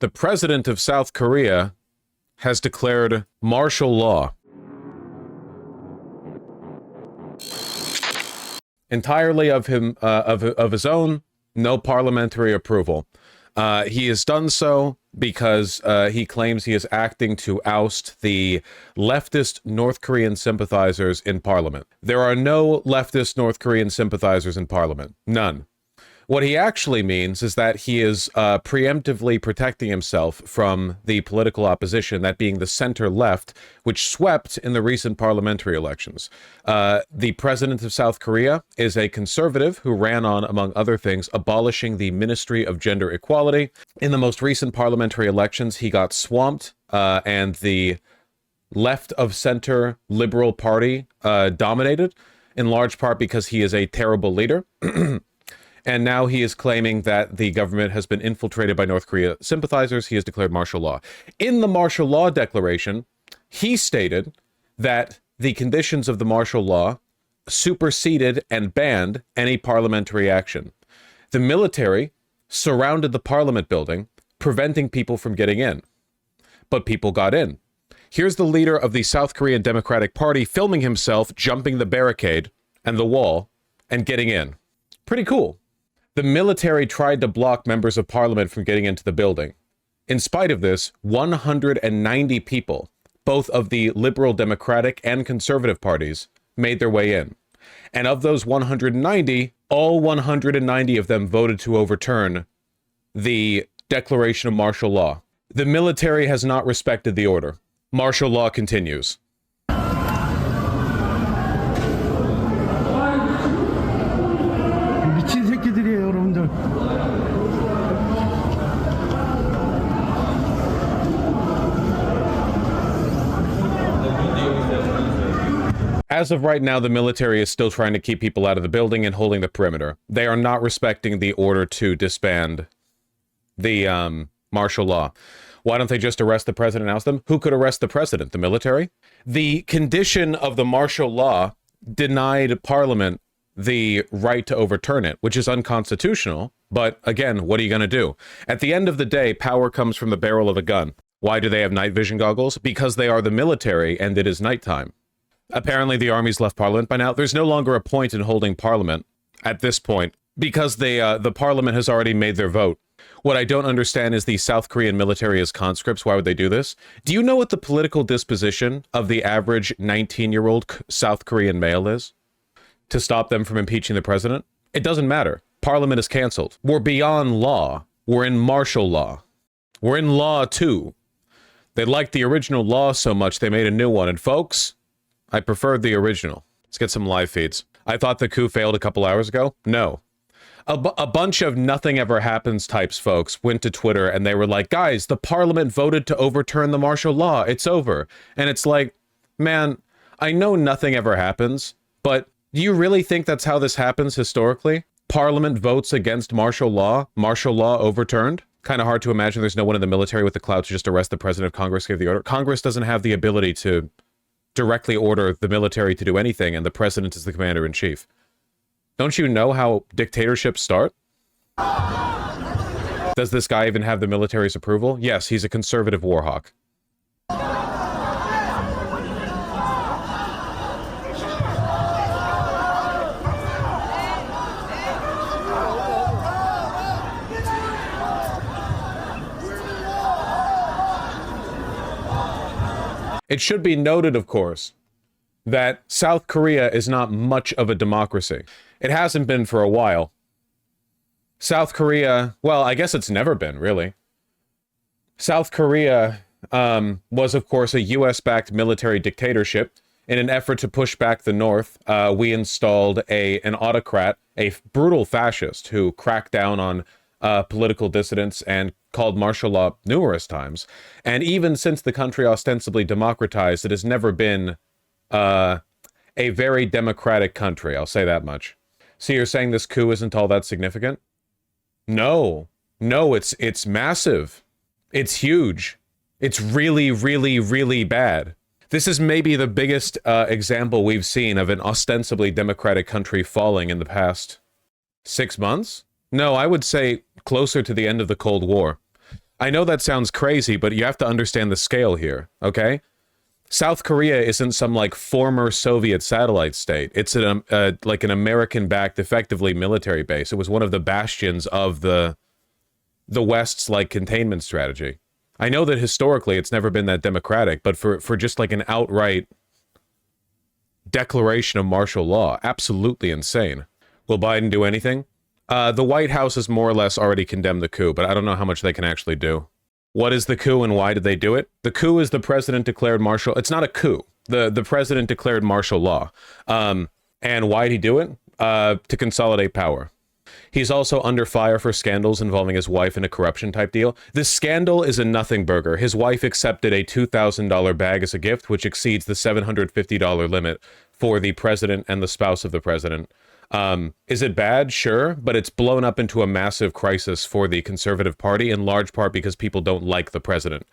The president of South Korea has declared martial law. Entirely of him, of his own, no parliamentary approval. He has done so because he claims he is acting to oust the leftist North Korean sympathizers in parliament. There are no leftist North Korean sympathizers in parliament. None. What he actually means is that he is preemptively protecting himself from the political opposition, that being the center-left, which swept in the recent parliamentary elections. The president of South Korea is a conservative who ran on, among other things, abolishing the Ministry of Gender Equality. In the most recent parliamentary elections, he got swamped, and the left-of-center Liberal Party dominated, in large part because he is a terrible leader. And now he is claiming that the government has been infiltrated by North Korea sympathizers. He has declared martial law. In the martial law declaration, he stated that the conditions of the martial law superseded and banned any parliamentary action. The military surrounded the parliament building, preventing people from getting in. But people got in. Here's the leader of the South Korean Democratic Party filming himself jumping the barricade and the wall and getting in. Pretty cool. The military tried to block members of parliament from getting into the building. In spite of this, 190 people, both of the liberal Democratic and conservative parties, made their way in. And of those 190, all 190 of them voted to overturn the declaration of martial law. The military has not respected the order. Martial law continues. 미친 새끼들이에요, 여러분들. As of right now, the military is still trying to keep people out of the building and holding the perimeter. They are not respecting the order to disband the martial law. Why don't they just arrest the president and oust them? Who could arrest the president? The military? The condition of the martial law denied Parliament the right to overturn it, which is unconstitutional. But again, what are you going to do? At the end of the day, power comes from the barrel of a gun. Why do they have night vision goggles? Because they are the military and it is nighttime. Apparently the army's left Parliament by now. There's no longer a point in holding Parliament at this point because the Parliament has already made their vote. What I don't understand is the South Korean military as conscripts. Why would they do this? Do you know what the political disposition of the average 19-year-old South Korean male is? To stop them from impeaching the president? It doesn't matter. Parliament is canceled. We're beyond law. We're in martial law. We're in law 2. They liked the original law so much they made a new one. And folks, I preferred the original. Let's get some live feeds. I thought the coup failed a couple hours ago. No. A bunch of nothing ever happens types folks went to Twitter and they were like, guys, the parliament voted to overturn the martial law. It's over. And it's like, man, I know nothing ever happens, but do you really think that's how this happens historically? Parliament votes against martial law overturned? Kind of hard to imagine there's no one in the military with the clout to just arrest the president if Congress gave the order. Congress doesn't have the ability to directly order the military to do anything, and the president is the commander-in-chief. Don't you know how dictatorships start? Does this guy even have the military's approval? Yes, he's a conservative war hawk. It should be noted, of course, that South Korea is not much of a democracy. It hasn't been for a while. South Korea, well, I guess it's never been, really. South Korea was, of course, a US-backed military dictatorship. In an effort to push back the North, we installed an autocrat, a brutal fascist who cracked down on political dissidents and called martial law numerous times. And even since the country ostensibly democratized, it has never been a very democratic country. I'll say that much. So you're saying this coup isn't all that significant? No, it's massive. It's huge. It's really, really, really bad. This is maybe the biggest example we've seen of an ostensibly democratic country falling in the past 6 months. No, I would say closer to the end of the Cold War. I know that sounds crazy, but you have to understand the scale here, okay? South Korea isn't some like former Soviet satellite state. It's like an American-backed, effectively military base. It was one of the bastions of the West's like containment strategy. I know that historically it's never been that democratic, but for just like an outright declaration of martial law, absolutely insane. Will Biden do anything? The White House has more or less already condemned the coup, but I don't know how much they can actually do. What is the coup and why did they do it? The coup is the president declared martial. It's not a coup. The president declared martial law. And why did he do it? To consolidate power. He's also under fire for scandals involving his wife in a corruption type deal. This scandal is a nothing burger. His wife accepted a $2,000 bag as a gift, which exceeds the $750 limit for the president and the spouse of the president. Is it bad? Sure, but it's blown up into a massive crisis for the Conservative Party, in large part because people don't like the president.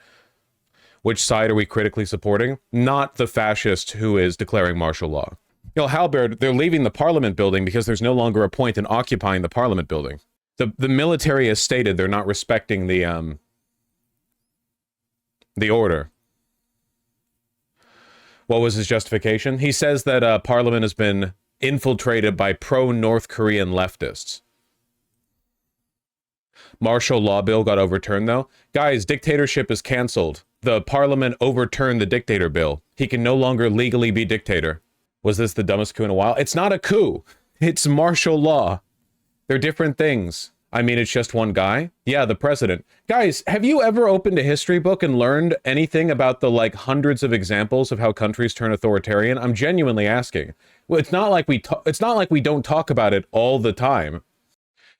Which side are we critically supporting? Not the fascist who is declaring martial law. You know, Halberd, they're leaving the Parliament building because there's no longer a point in occupying the Parliament building. The military has stated they're not respecting the order. What was his justification? He says that Parliament has been infiltrated by pro-North Korean leftists. Martial law bill got overturned, though. Guys, dictatorship is canceled. The Parliament overturned the dictator bill. He can no longer legally be dictator. Was this the dumbest coup in a while? It's not a coup. It's martial law. They're different things. I mean, it's just one guy. Yeah, the president. Guys, have you ever opened a history book and learned anything about the like hundreds of examples of how countries turn authoritarian? I'm genuinely asking. Well, it's not like we don't talk about it all the time.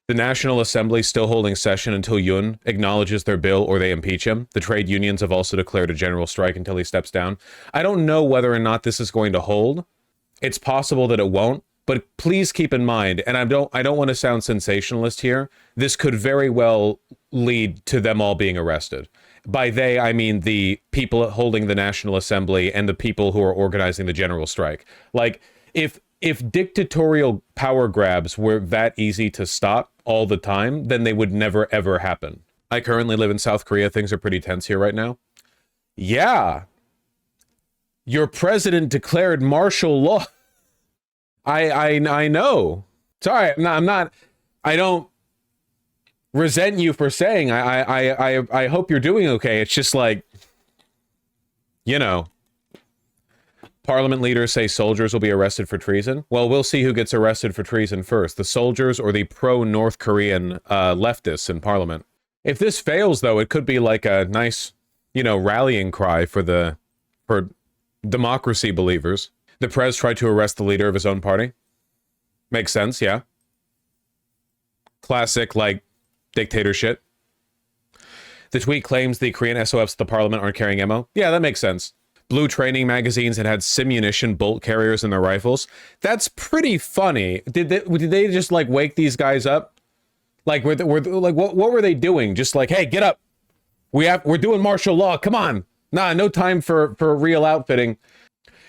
The National Assembly still holding session until Yoon acknowledges their bill or they impeach him. The trade unions have also declared a general strike until he steps down. I don't know whether or not this is going to hold. It's possible that it won't, but please keep in mind, and I don't want to sound sensationalist here, this could very well lead to them all being arrested. By they, I mean the people holding the National Assembly and the people who are organizing the general strike. Like, if dictatorial power grabs were that easy to stop all the time, then they would never, ever happen. I currently live in South Korea. Things are pretty tense here right now. Yeah. Your president declared martial law. I know. Sorry, I don't resent you for saying I hope you're doing okay. It's just like, you know, Parliament leaders say soldiers will be arrested for treason. Well, we'll see who gets arrested for treason first, the soldiers or the pro-North Korean leftists in Parliament. If this fails, though, it could be like a nice, you know, rallying cry for democracy believers. The Prez tried to arrest the leader of his own party. Makes sense, yeah. Classic, like, dictator shit. The tweet claims the Korean SOFs at the Parliament aren't carrying ammo. Yeah, that makes sense. Blue training magazines had simunition bolt carriers in their rifles. That's pretty funny. Did they just like wake these guys up? Like what were they doing? Just like, hey, get up. We're doing martial law. Come on. Nah, no time for real outfitting.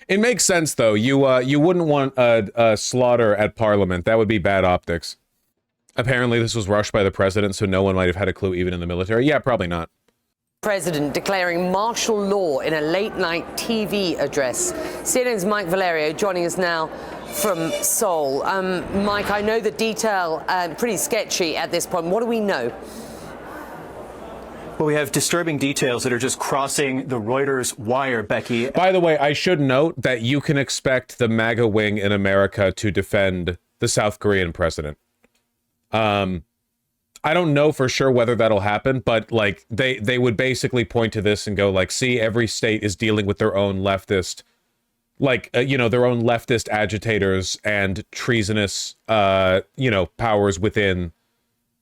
It makes sense though. You wouldn't want a slaughter at Parliament. That would be bad optics. Apparently this was rushed by the president, so no one might have had a clue even in the military. Yeah, probably not. President declaring martial law in a late-night TV address. CNN's Mike Valerio joining us now from Seoul. Mike, I know the detail pretty sketchy at this point. What do we know? Well, we have disturbing details that are just crossing the Reuters wire, Becky. By the way, I should note that you can expect the MAGA wing in America to defend the South Korean president. I don't know for sure whether that'll happen, but like they would basically point to this and go like, see, every state is dealing with their own leftist, like, you know, their own leftist agitators and treasonous, you know, powers within.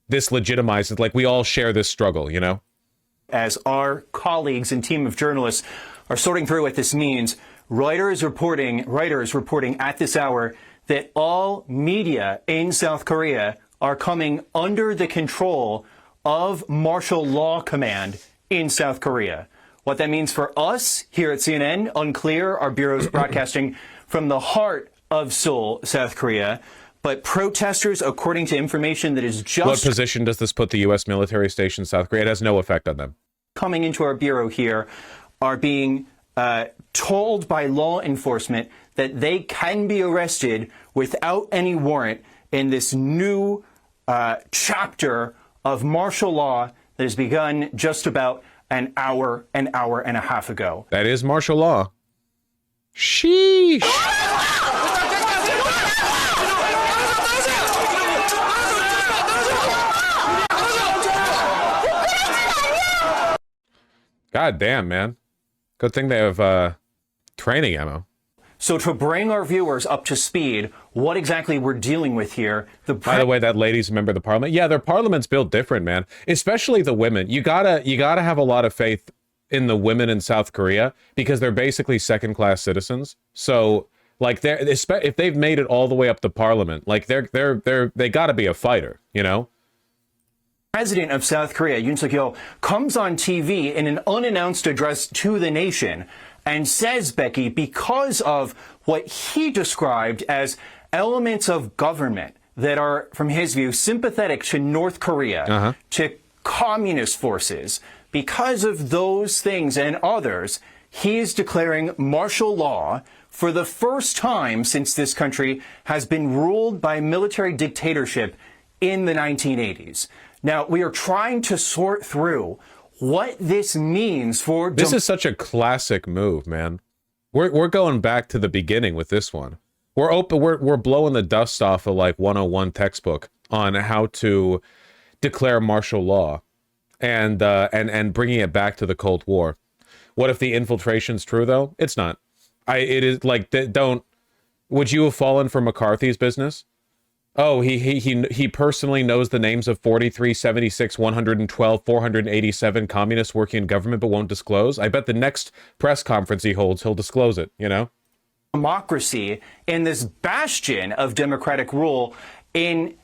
This legitimizes, like, we all share this struggle, you know? As our colleagues and team of journalists are sorting through what this means, writers reporting at this hour that all media in South Korea are coming under the control of martial law command in South Korea. What that means for us here at CNN, unclear. Our bureau's broadcasting from the heart of Seoul, South Korea. but protesters, according to information that is What just position does this put the U.S. military station in South Korea? It has no effect on them. coming into our bureau here, are being told by law enforcement that they can be arrested without any warrant in this new chapter of martial law that has begun just about an hour and a half ago. That is martial law. Sheesh. God damn, man. Good thing they have training ammo. So to bring our viewers up to speed, what exactly we're dealing with here, By the way, that lady's a member of the parliament. Yeah, their parliament's built different, man. Especially the women. You gotta have a lot of faith in the women in South Korea because they're basically second-class citizens. So, like, if they've made it all the way up to parliament, like they gotta be a fighter, you know? President of South Korea, Yoon Suk-yeol, comes on TV in an unannounced address to the nation and says, Becky, because of what he described as elements of government that are, from his view, sympathetic to North Korea, to communist forces, because of those things and others, he is declaring martial law for the first time since this country has been ruled by military dictatorship in the 1980s. Now, we are trying to sort through what this means for... This is such a classic move, man. We're going back to the beginning with this one. We're blowing the dust off of like 101 textbook on how to declare martial law and bringing it back to the Cold War. What if the infiltration's true though? It's not. It is like would you have fallen for McCarthy's business? Oh, he personally knows the names of 43, 76, 112, 487 communists working in government but won't disclose. I bet the next press conference he holds, he'll disclose it, you know? Democracy in this bastion of democratic rule in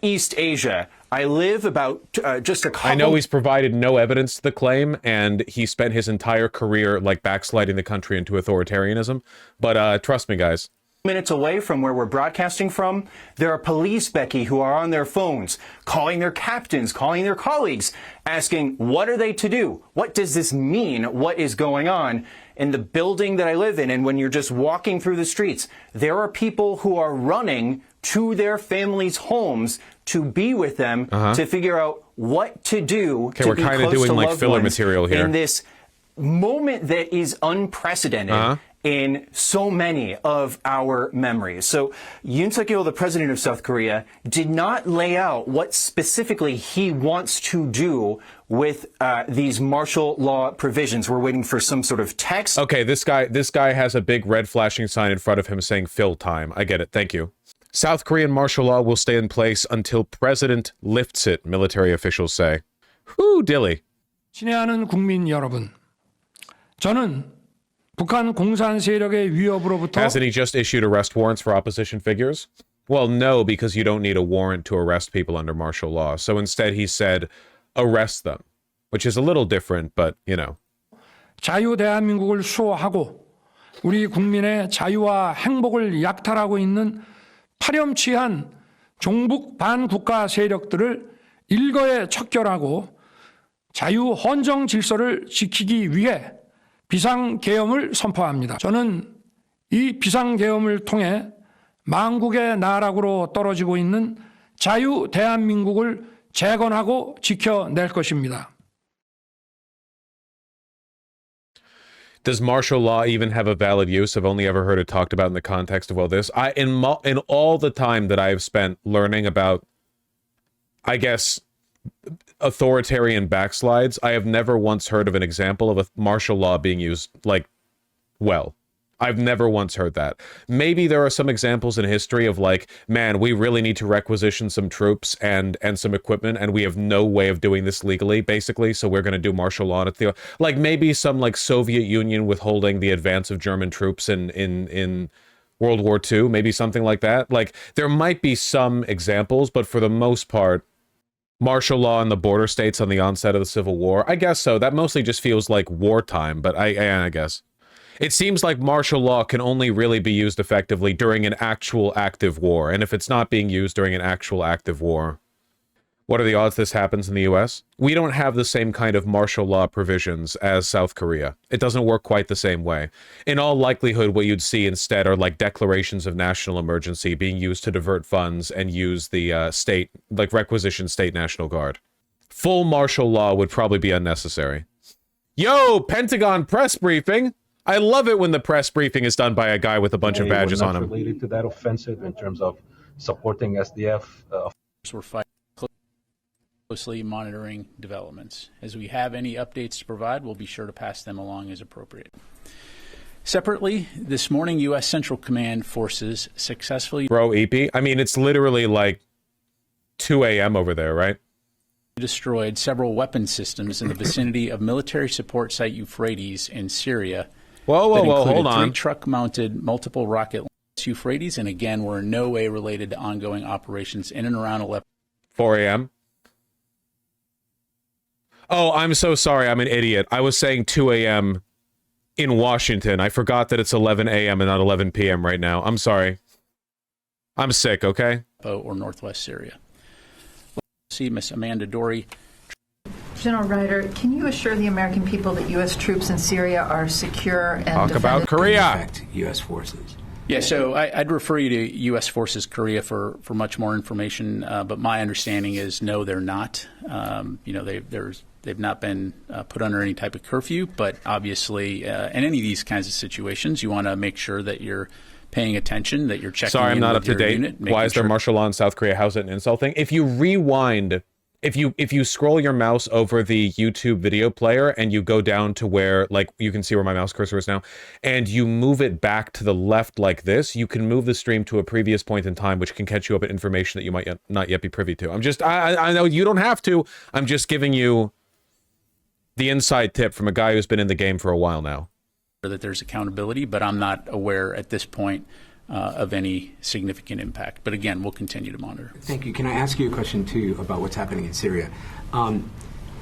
East Asia. I live about just a couple... I know he's provided no evidence to the claim, and he spent his entire career like backsliding the country into authoritarianism. But trust me, guys. Minutes away from where we're broadcasting from, there are police, Becky, who are on their phones, calling their captains, calling their colleagues, asking, what are they to do? What does this mean? What is going on in the building that I live in? And when you're just walking through the streets, there are people who are running to their families' homes to be with them to figure out what to do. Okay, we're kind of doing like filler material here. In this moment that is unprecedented in so many of our memories. So Yoon Suk-yeol, the president of South Korea, did not lay out what specifically he wants to do with these martial law provisions. We're waiting for some sort of text. Okay, this guy has a big red flashing sign in front of him saying fill time. I get it. Thank you. South Korean martial law will stay in place until president lifts it, military officials say. Whoo, dilly. 친애하는 국민 여러분, 저는 북한 공산 세력의 위협으로부터 Hasn't he just issued arrest warrants for opposition figures? Well, no, because you don't need a warrant to arrest people under martial law. So instead he said, arrest them, which is a little different, but, you know. 자유 대한민국을 수호하고 우리 국민의 자유와 행복을 약탈하고 있는 파렴치한 종북 반국가 세력들을 일거에 척결하고 자유 헌정 질서를 지키기 위해 비상계엄을 선포합니다. 저는 이 비상계엄을 통해 망국의 나락으로 떨어지고 있는 자유 대한민국을 재건하고 지켜낼 것입니다. Does martial law even have a valid use? I've only ever heard it talked about in the context of all this. In all the time that I have spent learning about, I guess, authoritarian backslides, I have never once heard of an example of a martial law being used, like, well. I've never once heard that. Maybe there are some examples in history of like, man, we really need to requisition some troops and some equipment, and we have no way of doing this legally, basically, so we're going to do martial law. Like maybe some like Soviet Union withholding the advance of German troops in World War II, maybe something like that. Like there might be some examples, but for the most part, martial law in the border states on the onset of the Civil War, I guess so. That mostly just feels like wartime, but I guess. It seems like martial law can only really be used effectively during an actual active war. And if it's not being used during an actual active war, what are the odds this happens in the US? We don't have the same kind of martial law provisions as South Korea. It doesn't work quite the same way. In all likelihood, what you'd see instead are like declarations of national emergency being used to divert funds and use the state, like requisition state National Guard. Full martial law would probably be unnecessary. Yo, Pentagon press briefing. I love it when the press briefing is done by a guy with a bunch of badges on him. Related to that offensive in terms of supporting SDF. We're fighting closely monitoring developments. As we have any updates to provide, we'll be sure to pass them along as appropriate. Separately, this morning, U.S. Central Command forces successfully... Bro, EP? I mean, it's literally like 2 a.m. over there, right? ...destroyed several weapon systems in the vicinity of military support site Euphrates in Syria. Whoa, hold on. 3 truck-mounted multiple rocket launchers Euphrates, and again, were in no way related to ongoing operations in and around Aleppo. 4 a.m.? Oh, I'm so sorry. I'm an idiot. I was saying 2 a.m. in Washington. I forgot that it's 11 a.m. and not 11 p.m. right now. I'm sorry. I'm sick, okay? Or northwest Syria. See Miss Amanda Dory. General Ryder, can you assure the American people that U.S. troops in Syria are secure and Talk about Korea. U.S. forces. Yeah, so I'd refer you to U.S. Forces Korea for much more information. But my understanding is no, they're not. They've not been put under any type of curfew. But obviously, in any of these kinds of situations, you want to make sure that you're paying attention, that you're checking. Sorry, I'm not up with to date. Unit, Why is there martial law in South Korea? How's it an insult thing? If you rewind, if you scroll your mouse over the YouTube video player and you go down to where, like, you can see where my mouse cursor is now, and you move it back to the left like this, you can move the stream to a previous point in time, which can catch you up at information that you might not yet be privy to. I know you don't have to. I'm just giving you the inside tip from a guy who's been in the game for a while now. That there's accountability, but I'm not aware at this point of any significant impact. But again, we'll continue to monitor. Thank you. Can I ask you a question, too, about what's happening in Syria?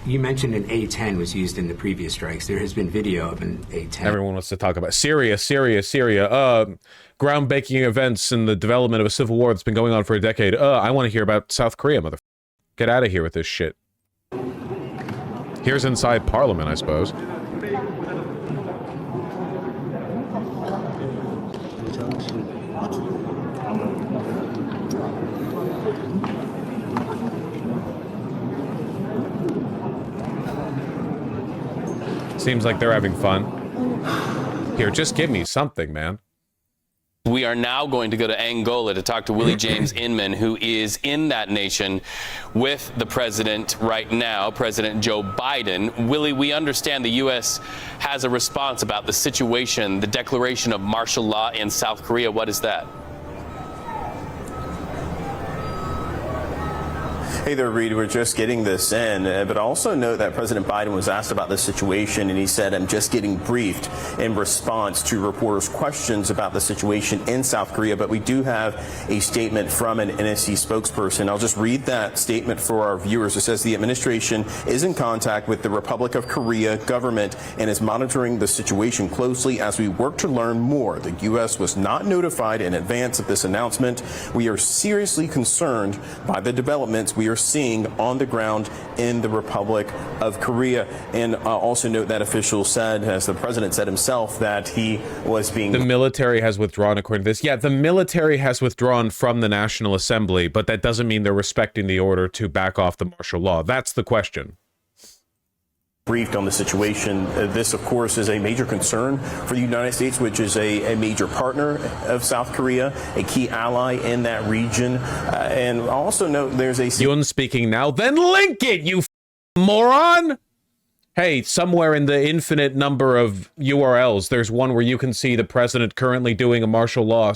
You mentioned an A-10 was used in the previous strikes. There has been video of an A-10. Everyone wants to talk about Syria. Groundbreaking events in the development of a civil war that's been going on for a decade. I want to hear about South Korea, motherfucker. Get out of here with this shit. Here's inside Parliament, I suppose. Seems like they're having fun. Here, just give me something, man. We are now going to go to Angola to talk to Willie James Inman, who is in that nation with the president right now, President Joe Biden. Willie, we understand the U.S. has a response about the situation, the declaration of martial law in South Korea. What is that? Hey there, Reed. We're just getting this in, but also note that President Biden was asked about the situation, and he said, I'm just getting briefed in response to reporters' questions about the situation in South Korea. But we do have a statement from an NSC spokesperson. I'll just read that statement for our viewers. It says the administration is in contact with the Republic of Korea government and is monitoring the situation closely as we work to learn more. The U.S. was not notified in advance of this announcement. We are seriously concerned by the developments we are seeing on the ground in the Republic of Korea. And also note that officials said, as the president said himself, that he was being... The military has withdrawn, according to this. Yeah, the military has withdrawn from the National Assembly, but that doesn't mean they're respecting the order to back off the martial law. That's the question. Briefed on the situation. This, of course, is a major concern for the United States, which is a major partner of South Korea, a key ally in that region. And also note there's a... Yoon speaking now. Then link it, you moron! Hey, somewhere in the infinite number of URLs, there's one where you can see the president currently doing a martial law.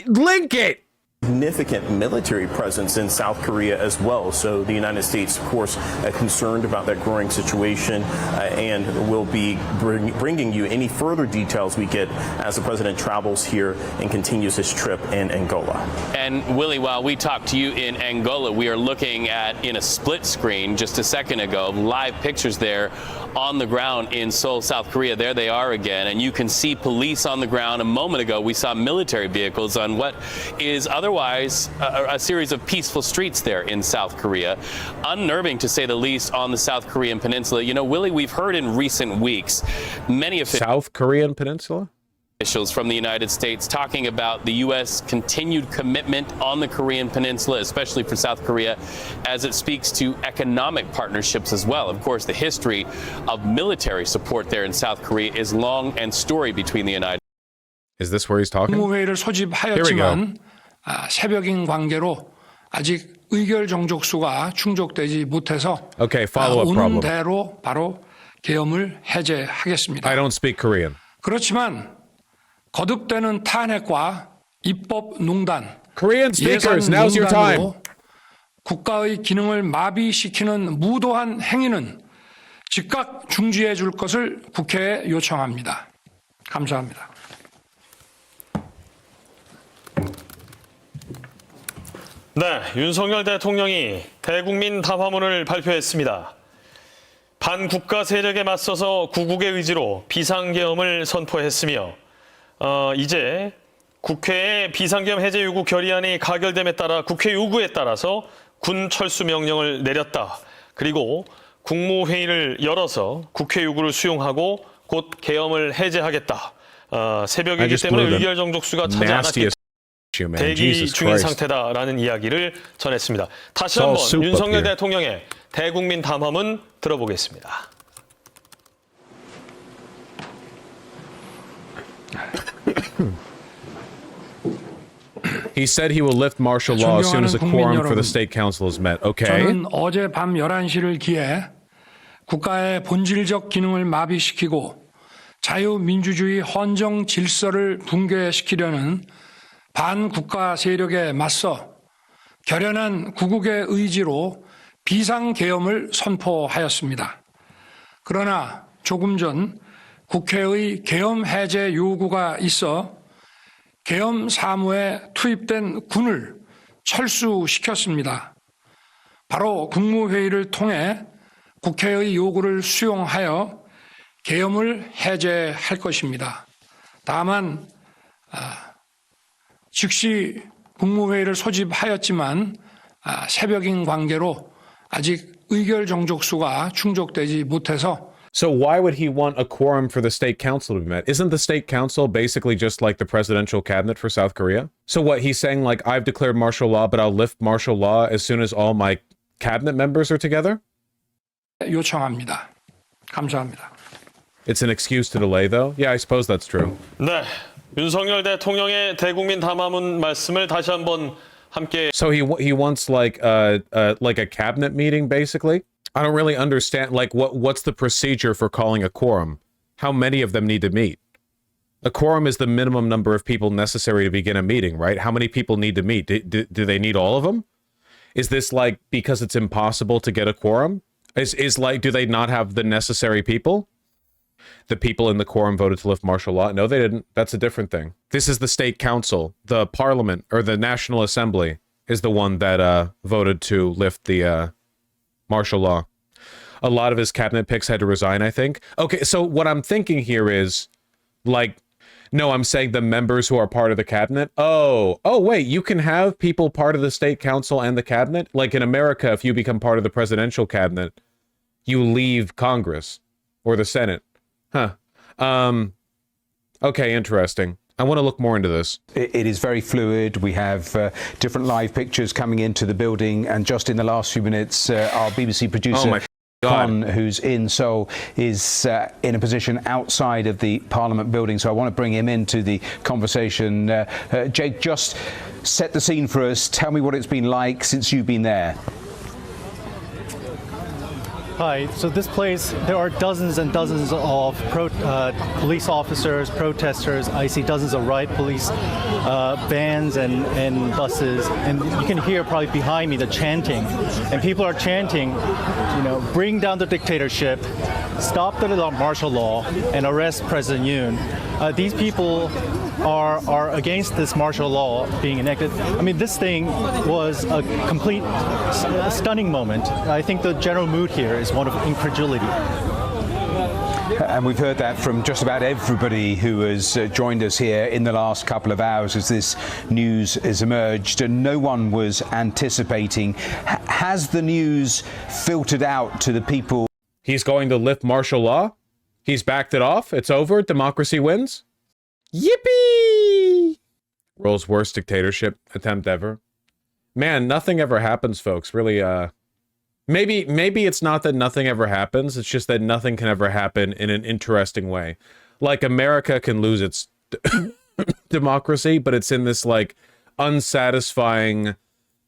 Link it! Significant military presence in South Korea as well. So the United States, of course, concerned about that growing situation and will be bringing you any further details we get as the president travels here and continues his trip in Angola. And Willie, while we talk to you in Angola, we are looking at, in a split screen just a second ago, live pictures there on the ground in Seoul, South Korea. There they are again, and you can see police on the ground. A moment ago, we saw military vehicles on what is otherwise a series of peaceful streets there in South Korea. Unnerving, to say the least, on the South Korean peninsula. You know, Willie, we've heard in recent weeks many South Korean peninsula? Officials from the United States talking about the U.S. continued commitment on the Korean peninsula, especially for South Korea, as it speaks to economic partnerships as well. Of course, the history of military support there in South Korea is long and storied between the United States. Is this where he's talking? 국무회의를 소집하였지만 새벽인 관계로 아직 의결 정족수가 충족되지 못해서 Okay, follow-up 오는 problem. 대로 바로 계엄을 해제하겠습니다. I don't speak Korean. 그렇지만 거듭되는 탄핵과 입법 농단, Korean speakers, 예산 now's your time. 농단으로 국가의 기능을 마비시키는 무도한 행위는 즉각 중지해 줄 것을 국회에 요청합니다. 감사합니다. 네, 윤석열 대통령이 대국민 담화문을 발표했습니다. 반국가 세력에 맞서서 구국의 의지로 비상계엄을 선포했으며 이제 국회의 비상계엄 해제 요구 결의안이 가결됨에 따라 국회 요구에 따라서 군 철수 명령을 내렸다. 그리고 국무회의를 열어서 국회 요구를 수용하고 곧 계엄을 해제하겠다. 새벽이기 때문에 의결 정족수가 차지 않았기 때문에 대기 중인 상태다라는 이야기를 전했습니다. 다시 한번 윤석열 대통령의 대국민 담화문 들어보겠습니다. He said he will lift martial law as soon as a quorum for the state council is met. Okay. 저는 어제 밤 11시를 기해 국가의 본질적 기능을 마비시키고 자유민주주의 헌정 질서를 붕괴시키려는 반국가 세력에 맞서 결연한 구국의 의지로 비상계엄을 선포하였습니다. 그러나 조금 전 국회의 계엄 해제 요구가 있어 계엄 사무에 투입된 군을 철수시켰습니다. 바로 국무회의를 통해 국회의 요구를 수용하여 계엄을 해제할 것입니다. 다만 즉시 국무회의를 소집하였지만 새벽인 관계로 아직 의결 정족수가 충족되지 못해서 So why would he want a quorum for the state council to be met? Isn't the state council basically just like the presidential cabinet for South Korea? So what, he's saying like, I've declared martial law, but I'll lift martial law as soon as all my cabinet members are together? 요청합니다. 감사합니다. It's an excuse to delay though? Yeah, I suppose that's true. 네, 윤석열 대통령의 대국민 담화문 말씀을 다시 한번 함께. So he wants like a cabinet meeting basically? I don't really understand, like, what's the procedure for calling a quorum? How many of them need to meet? A quorum is the minimum number of people necessary to begin a meeting, right? How many people need to meet? Do they need all of them? Is this like because it's impossible to get a quorum? Is like, do they not have the necessary people? The people in the quorum voted to lift martial law? No, they didn't. That's a different thing. This is the state council. The parliament, or the National Assembly, is the one that voted to lift the martial law. A lot of his cabinet picks had to resign, I think. Okay, so what I'm thinking here is, like, no, I'm saying the members who are part of the cabinet. Oh, wait, you can have people part of the state council and the cabinet? Like in America, if you become part of the presidential cabinet, you leave Congress or the Senate. Huh. Okay, interesting. I want to look more into this. It is very fluid. We have different live pictures coming into the building, and just in the last few minutes, our BBC producer, Con, who's in Seoul, is in a position outside of the Parliament building, so I want to bring him into the conversation. Jake, just set the scene for us. Tell me what it's been like since you've been there. Hi, so this place, there are dozens and dozens of police officers, protesters. I see dozens of riot police vans and buses, and you can hear probably behind me the chanting. And people are chanting, you know, bring down the dictatorship, stop the martial law, and arrest President Yoon. These people are against this martial law being enacted. I mean, this thing was a complete stunning moment. I think the general mood here is one of incredulity. And we've heard that from just about everybody who has joined us here in the last couple of hours as this news has emerged, and no one was anticipating. Has the news filtered out to the people? He's going to lift martial law? He's backed it off? It's over? Democracy wins? Yippee! World's worst dictatorship attempt ever. Man, nothing ever happens, folks. Really, maybe it's not that nothing ever happens. It's just that nothing can ever happen in an interesting way. Like, America can lose its democracy, but it's in this, like, unsatisfying,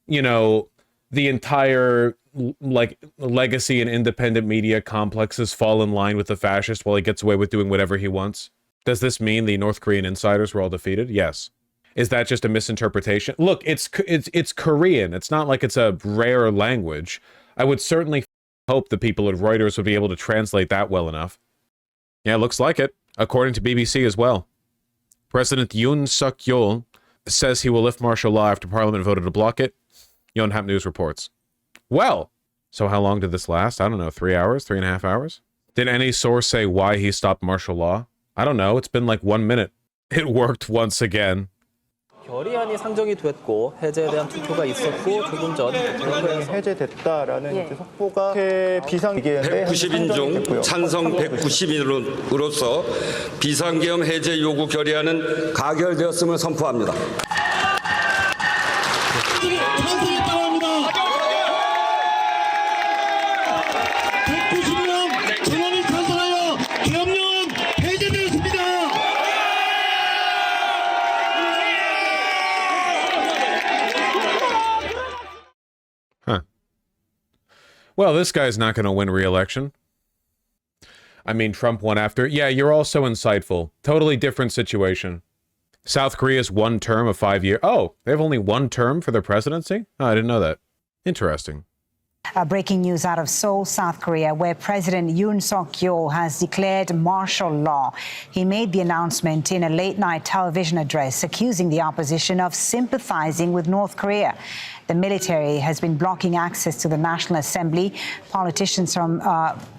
you know, the entire, like, legacy and independent media complexes fall in line with the fascist while he gets away with doing whatever he wants. Does this mean the North Korean insiders were all defeated? Yes. Is that just a misinterpretation? Look, it's Korean. It's not like it's a rare language. I would certainly hope the people at Reuters would be able to translate that well enough. Yeah, looks like it, according to BBC as well. President Yoon Suk-yeol says he will lift martial law after Parliament voted to block it. Yonhap News reports. Well, so how long did this last? I don't know, 3 hours, 3.5 hours? Did any source say why he stopped martial law? I don't know. It's been like 1 minute. It worked once again. 결의안이 상정이 됐고 해제에 대한 투표가 있었고 조금 전 해제됐다라는 속보가 비상계획에 190인 중 찬성 190인으로서 비상계엄 해제 요구 결의안은 가결되었음을 선포합니다. 찬성했다고 합니다. 190명 전원이 찬성하여 계엄령은 해제되었습니다. Well, this guy's not going to win re-election. I mean, Trump won after. Yeah, you're all so insightful. Totally different situation. South Korea's one term of 5 years. Oh, they have only one term for their presidency? Oh, I didn't know that. Interesting. Breaking news out of Seoul, South Korea, where President Yoon Suk-yeol has declared martial law. He made the announcement in a late-night television address, accusing the opposition of sympathizing with North Korea. The military has been blocking access to the National Assembly. Politicians from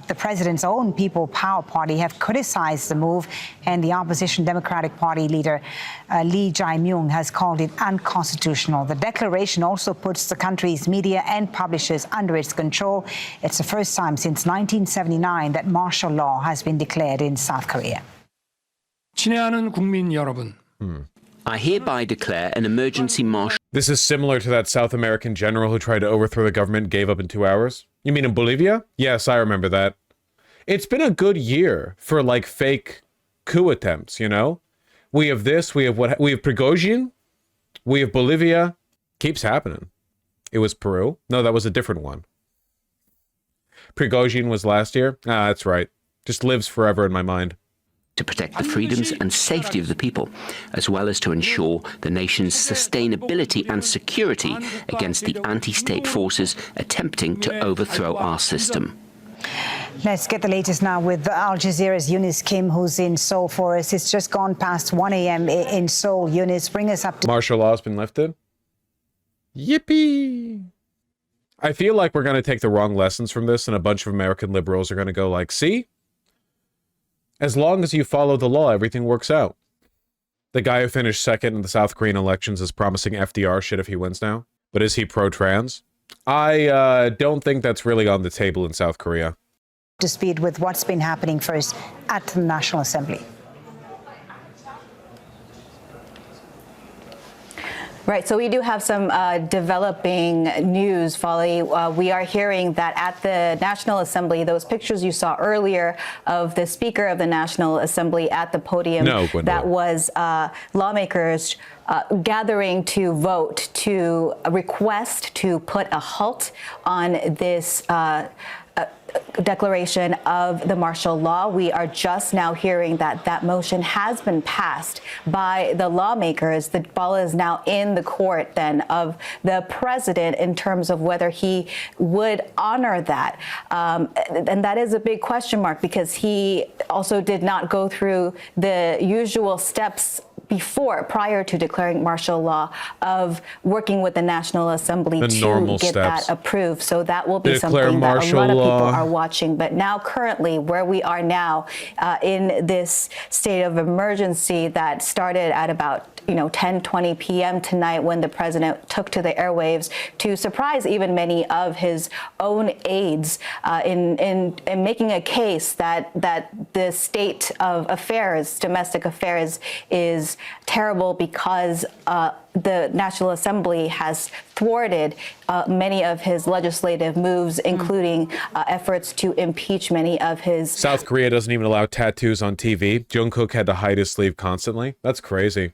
the president's own People Power Party have criticized the move, and the opposition Democratic Party leader Lee Jae-myung has called it unconstitutional. The declaration also puts the country's media and publishers under its control. It's the first time since 1979 that martial law has been declared in South Korea. 친애하는 국민 여러분. I hereby declare an emergency martial. This is similar to that South American general who tried to overthrow the government, gave up in 2 hours. You mean in Bolivia? Yes, I remember that. It's been a good year for, like, fake coup attempts, you know? We have this, we have Prigozhin, we have Bolivia. Keeps happening. It was Peru. No, that was a different one. Prigozhin was last year? Ah, that's right. Just lives forever in my mind. To protect the freedoms and safety of the people, as well as to ensure the nation's sustainability and security against the anti-state forces attempting to overthrow our system. Let's get the latest now with Al Jazeera's Eunice Kim, who's in Seoul for us. It's just gone past 1 a.m. in Seoul. Eunice, bring us up to... Martial law has been lifted? Yippee! I feel like we're going to take the wrong lessons from this, and a bunch of American liberals are going to go like, see? As long as you follow the law, everything works out. The guy who finished second in the South Korean elections is promising FDR shit if he wins now. But is he pro-trans? I don't think that's really on the table in South Korea. To speed with what's been happening first at the National Assembly. Right, so we do have some developing news, Folly. We are hearing that at the National Assembly, those pictures you saw earlier of the Speaker of the National Assembly at the podium, that was lawmakers gathering to vote to request to put a halt on this declaration of the martial law. We are just now hearing that that motion has been passed by the lawmakers. The ball is now in the court then of the president in terms of whether he would honor that. And that is a big question mark because he also did not go through the usual steps prior to declaring martial law, of working with the National Assembly to get that approved. So that will be something that a lot of people are watching. But now, currently, where we are now in this state of emergency that started at about 10:20 p.m. tonight, when the president took to the airwaves to surprise even many of his own aides in making a case that the state of affairs, domestic affairs, is terrible because the National Assembly has thwarted many of his legislative moves, including efforts to impeach many of his. South Korea doesn't even allow tattoos on TV. Jungkook had to hide his sleeve constantly. That's crazy.